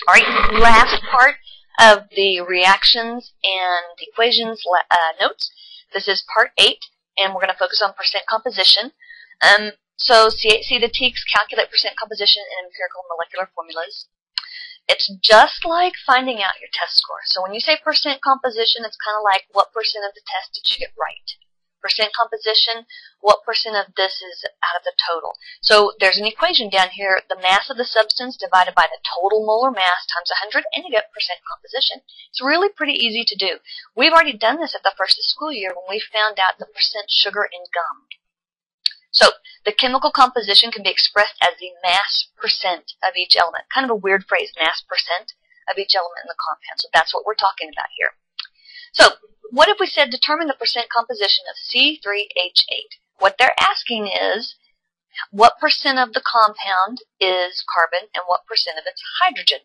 All right, last part of the reactions and equations notes. This is part 8, and we're going to focus on percent composition. So C8C to Teeks calculate percent composition in empirical molecular formulas. It's just like finding out your test score. So when you say percent composition, it's kind of like what percent of the test did you get right? Percent composition, what percent of this is out of the total? So there's an equation down here, the mass of the substance divided by the total molar mass times 100, and you get percent composition. It's really pretty easy to do. We've already done this at the first of the school year when we found out the percent sugar in gum. So the chemical composition can be expressed as the mass percent of each element. Kind of a weird phrase, mass percent of each element in the compound. So that's what we're talking about here. So what if we said determine the percent composition of C3H8? What they're asking is what percent of the compound is carbon and what percent of it's hydrogen.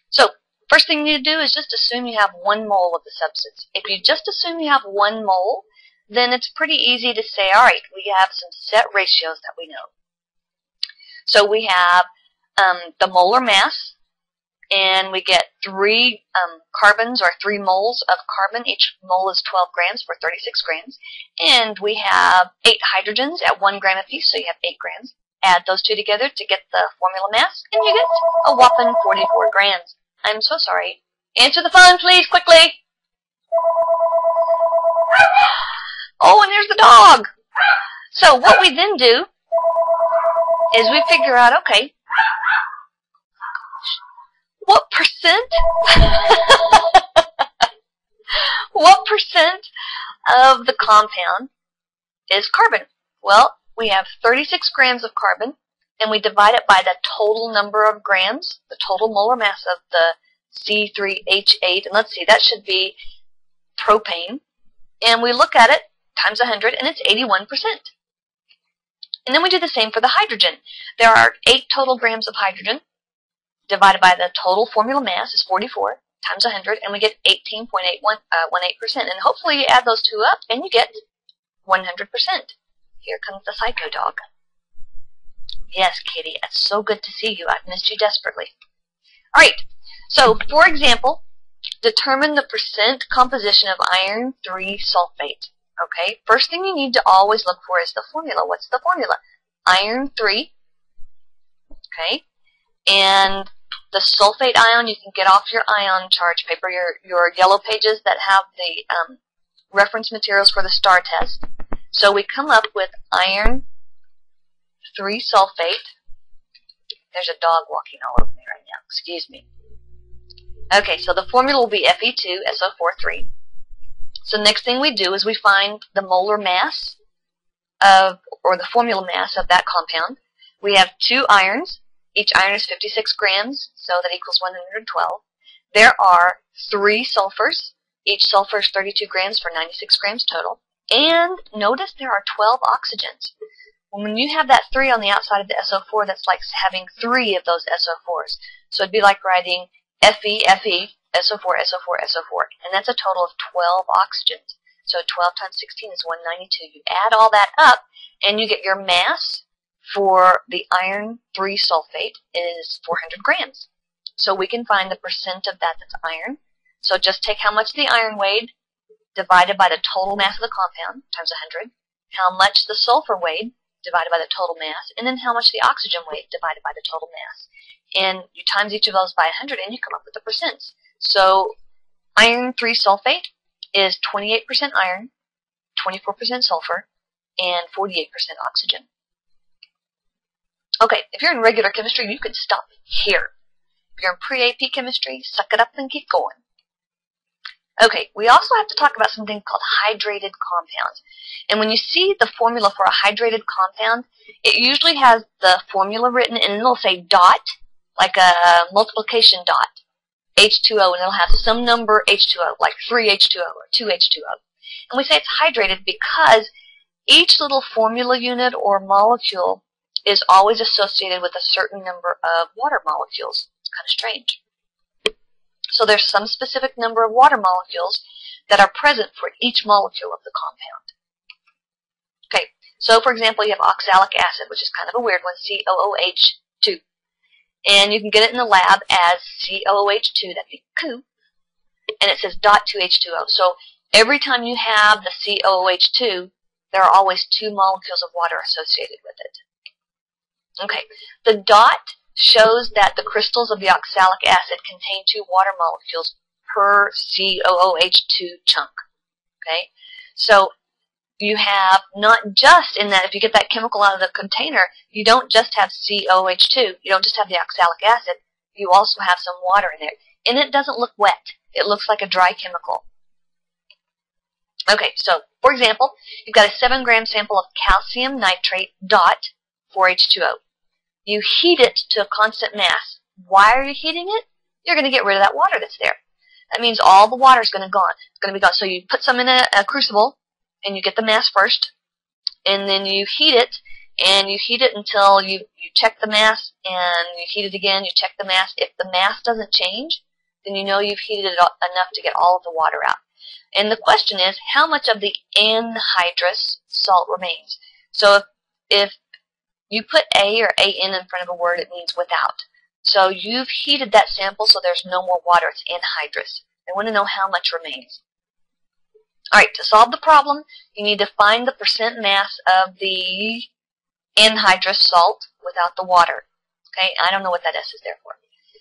So first thing you do is just assume you have 1 mole of the substance. If you just assume you have 1 mole, then it's pretty easy to say, all right, we have some set ratios that we know. So we have the molar mass, and we get 3 carbons or 3 moles of carbon. Each mole is 12 grams for 36 grams. And we have 8 hydrogens at 1 gram apiece, so you have 8 grams. Add those two together to get the formula mass, and you get a whopping 44 grams. I'm so sorry. Answer the phone, please, quickly. Oh, and there's the dog. So what we then do is we figure out, okay, what percent of the compound is carbon? Well, we have 36 grams of carbon, and we divide it by the total number of grams, the total molar mass of the C3H8, and let's see, that should be propane, and we look at it times 100, and it's 81%. And then we do the same for the hydrogen. There are 8 total grams of hydrogen, divided by the total formula mass is 44 times 100, and we get 18.18%. And hopefully you add those two up, and you get 100%. Here comes the psycho dog. Yes, Kitty, it's so good to see you. I've missed you desperately. All right, so for example, determine the percent composition of iron 3 sulfate. Okay, first thing you need to always look for is the formula. What's the formula? Iron 3. Okay, and the sulfate ion you can get off your ion charge paper, your yellow pages that have the reference materials for the STAR test. So we come up with iron 3 sulfate. There's a dog walking all over me right now. Excuse me. Okay, so the formula will be Fe2SO4 So next thing we do is we find the molar mass of, or the formula mass of that compound. We have 2 irons. Each iron is 56 grams, so that equals 112. There are 3 sulfurs. Each sulfur is 32 grams for 96 grams total. And notice there are 12 oxygens. When you have that 3 on the outside of the SO4, that's like having 3 of those SO4s. So it'd be like writing Fe, Fe, SO4, SO4, SO4. And that's a total of 12 oxygens. So 12 times 16 is 192. You add all that up, and you get your mass for the iron 3 sulfate is 400 grams. So we can find the percent of that that's iron. So just take how much the iron weighed divided by the total mass of the compound times 100, how much the sulfur weighed divided by the total mass, and then how much the oxygen weighed divided by the total mass. And you times each of those by 100, and you come up with the percents. So iron 3 sulfate is 28% iron, 24% sulfur, and 48% oxygen. Okay, if you're in regular chemistry, you can stop here. If you're in pre-AP chemistry, suck it up and keep going. Okay, we also have to talk about something called hydrated compounds. And when you see the formula for a hydrated compound, it usually has the formula written, and it'll say dot, like a multiplication dot, H2O, and it'll have some number H2O, like 3H2O or 2H2O. And we say it's hydrated because each little formula unit or molecule is always associated with a certain number of water molecules. It's kind of strange. So there's some specific number of water molecules that are present for each molecule of the compound. Okay, so for example, you have oxalic acid, which is kind of a weird one, COOH2. And you can get it in the lab as COOH2, that'd be COO, and it says .2H2O. So every time you have the COOH2, there are always 2 molecules of water associated with it. Okay, the dot shows that the crystals of the oxalic acid contain 2 water molecules per COOH2 chunk. Okay, so you have not just in that, if you get that chemical out of the container, you don't just have COOH2, you don't just have the oxalic acid, you also have some water in there. And it doesn't look wet. It looks like a dry chemical. Okay, so for example, you've got a 7-gram sample of calcium nitrate dot 4H2O. You heat it to a constant mass. Why are you heating it? You're going to get rid of that water that's there. That means all the water is going to be gone. So you put some in a crucible, and you get the mass first, and then you heat it, and you heat it until you check the mass, and you heat it again, you check the mass. If the mass doesn't change, then you know you've heated it enough to get all of the water out. And the question is, how much of the anhydrous salt remains? So if you put A or AN in front of a word, it means without. So you've heated that sample so there's no more water. It's anhydrous. I want to know how much remains. All right, to solve the problem, you need to find the percent mass of the anhydrous salt without the water. Okay, I don't know what that S is there for.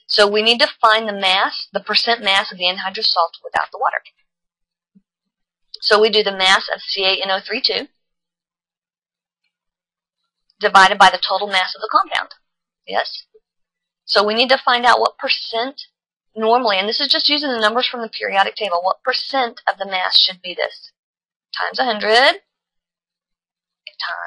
So we need to find the mass, the percent mass of the anhydrous salt without the water. So we do the mass of CaNO3 divided by the total mass of the compound. Yes? So we need to find out what percent normally, and this is just using the numbers from the periodic table, what percent of the mass should be this? Times 100,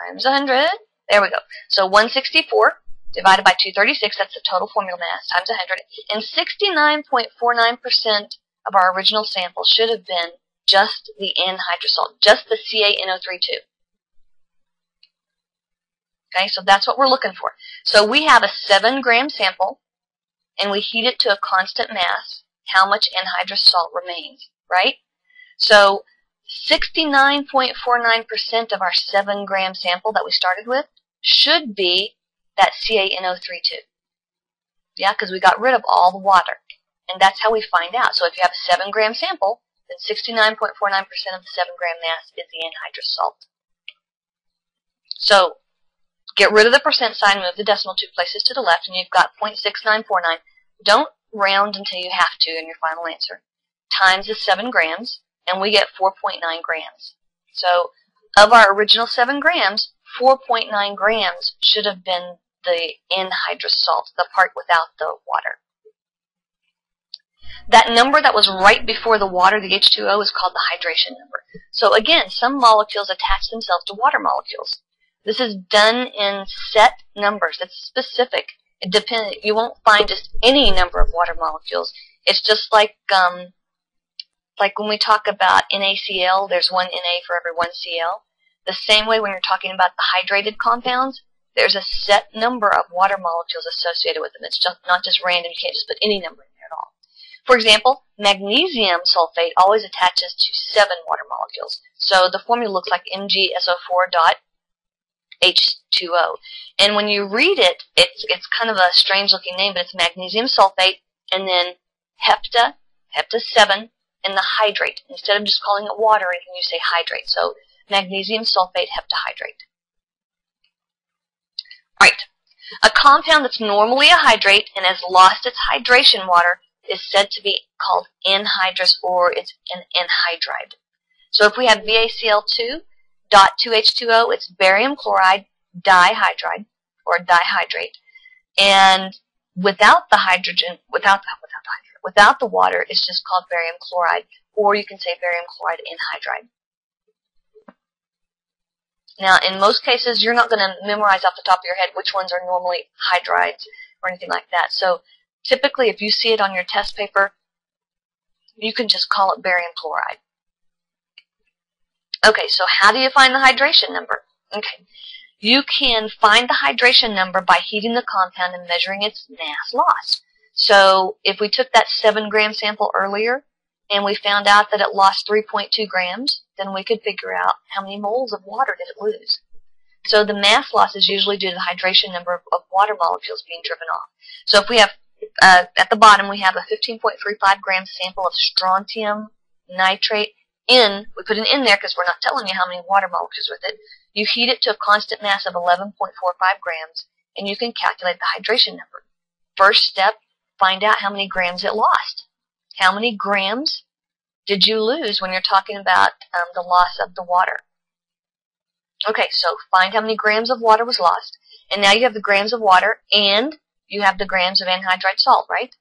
times 100, there we go. So 164 divided by 236, that's the total formula mass, times 100, and 69.49% of our original sample should have been just the anhydrous salt, just the CaNO3. Okay, so that's what we're looking for. So we have a 7-gram sample, and we heat it to a constant mass. How much anhydrous salt remains, right? So 69.49% of our 7-gram sample that we started with should be that CaNO3. Yeah, because we got rid of all the water. And that's how we find out. So if you have a 7-gram sample, then 69.49% of the 7-gram mass is the anhydrous salt. So get rid of the percent sign, move the decimal 2 places to the left, and you've got 0.6949. Don't round until you have to in your final answer. Times the 7 grams, and we get 4.9 grams. So of our original 7 grams, 4.9 grams should have been the anhydrous salt, the part without the water. That number that was right before the water, the H2O, is called the hydration number. So again, some molecules attach themselves to water molecules. This is done in set numbers. It's specific. It depends. You won't find just any number of water molecules. It's just like when we talk about NaCl, there's 1 Na for every 1 Cl. The same way when you're talking about the hydrated compounds, there's a set number of water molecules associated with them. It's just not just random. You can't just put any number in there at all. For example, magnesium sulfate always attaches to 7 water molecules. So the formula looks like MgSO4 dot H2O. And when you read it, it's kind of a strange looking name, but it's magnesium sulfate and then hepta 7, and the hydrate. Instead of just calling it water, you say hydrate. So magnesium sulfate heptahydrate. Right. A compound that's normally a hydrate and has lost its hydration water is said to be called anhydrous, or it's an anhydride. So if we have VaCl2 dot 2H2O, it's barium chloride dihydride, or dihydrate. And without the hydrogen, without the water, it's just called barium chloride, or you can say barium chloride anhydride. Now, in most cases, you're not going to memorize off the top of your head which ones are normally hydrides or anything like that. So typically, if you see it on your test paper, you can just call it barium chloride. Okay, so how do you find the hydration number? Okay, you can find the hydration number by heating the compound and measuring its mass loss. So if we took that 7-gram sample earlier and we found out that it lost 3.2 grams, then we could figure out how many moles of water did it lose. So the mass loss is usually due to the hydration number of water molecules being driven off. So if we have, at the bottom, we have a 15.35 gram sample of strontium nitrate in, we put an in there because we're not telling you how many water molecules with it. You heat it to a constant mass of 11.45 grams, and you can calculate the hydration number. First step, find out how many grams it lost. How many grams did you lose when you're talking about the loss of the water? Okay, so find how many grams of water was lost, and now you have the grams of water and you have the grams of anhydride salt, right?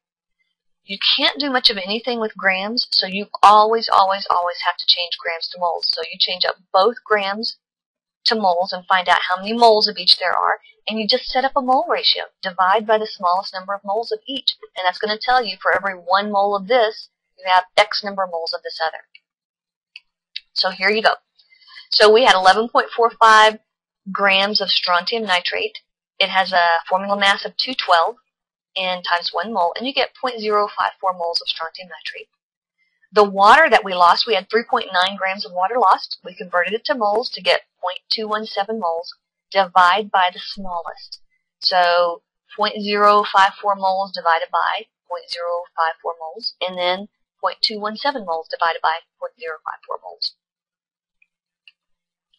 You can't do much of anything with grams, so you always have to change grams to moles. So you change up both grams to moles and find out how many moles of each there are, and you just set up a mole ratio. Divide by the smallest number of moles of each, and that's going to tell you for every 1 mole of this, you have X number of moles of this other. So here you go. So we had 11.45 grams of strontium nitrate. It has a formula mass of 212 and times 1 mole, and you get 0.054 moles of strontium nitrate. The water that we lost, we had 3.9 grams of water lost. We converted it to moles to get 0.217 moles. Divide by the smallest. So 0.054 moles divided by 0.054 moles, and then 0.217 moles divided by 0.054 moles.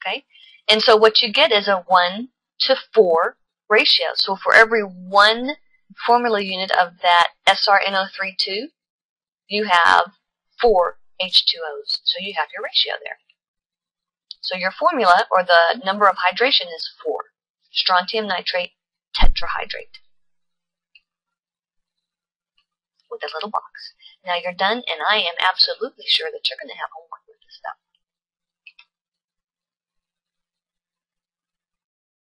Okay? And so what you get is a 1 to 4 ratio. So for every 1 formula unit of that SrNO32, you have 4 H2Os. So you have your ratio there. So your formula, or the number of hydration, is 4. Strontium nitrate tetrahydrate. With a little box. Now you're done, and I am absolutely sure that you're going to have homework with this stuff.